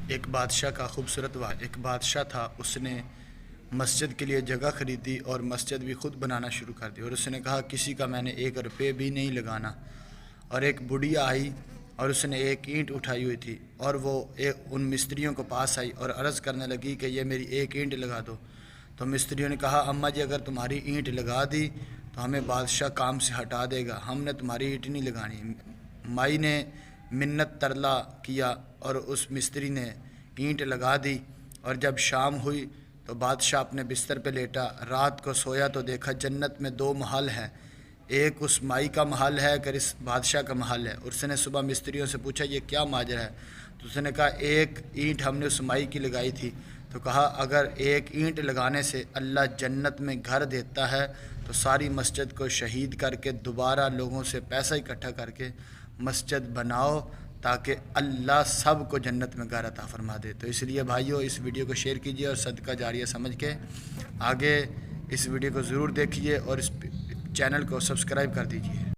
ایک بادشاہ کا خوبصورت ایک بادشاہ تھا، اس نے مسجد کے لیے جگہ خریدی اور مسجد بھی خود بنانا شروع کر دی، اور اس نے کہا کسی کا میں نے 1 روپے بھی نہیں لگانا۔ اور ایک بڑھیا آئی اور اس نے ایک اینٹ اٹھائی ہوئی تھی، اور وہ ان مستریوں کو پاس آئی اور عرض کرنے لگی کہ یہ میری ایک اینٹ لگا دو۔ تو مستریوں نے کہا اماں جی اگر تمہاری اینٹ لگا دی تو ہمیں بادشاہ کام سے ہٹا دے گا، ہم نے تمہاری اینٹ نہیں لگانی۔ مائی نے منت ترلا کیا اور اس مستری نے اینٹ لگا دی، اور جب شام ہوئی تو بادشاہ اپنے بستر پہ لیٹا، رات کو سویا تو دیکھا جنت میں 2 محل ہیں، ایک اس مائی کا محل ہے کہ اس بادشاہ کا محل ہے۔ اور اس نے صبح مستریوں سے پوچھا یہ کیا ماجرا ہے؟ تو اس نے کہا ایک اینٹ ہم نے اس مائی کی لگائی تھی، تو کہا اگر ایک اینٹ لگانے سے اللہ جنت میں گھر دیتا ہے تو ساری مسجد کو شہید کر کے دوبارہ لوگوں سے پیسہ اکٹھا کر کے مسجد بناؤ تاکہ اللہ سب کو جنت میں گھر عطا فرما دے۔ تو اس لیے بھائیو اس ویڈیو کو شیئر کیجئے اور صدقہ جاریہ سمجھ کے آگے اس ویڈیو کو ضرور دیکھیے اور اس چینل کو سبسکرائب کر دیجئے۔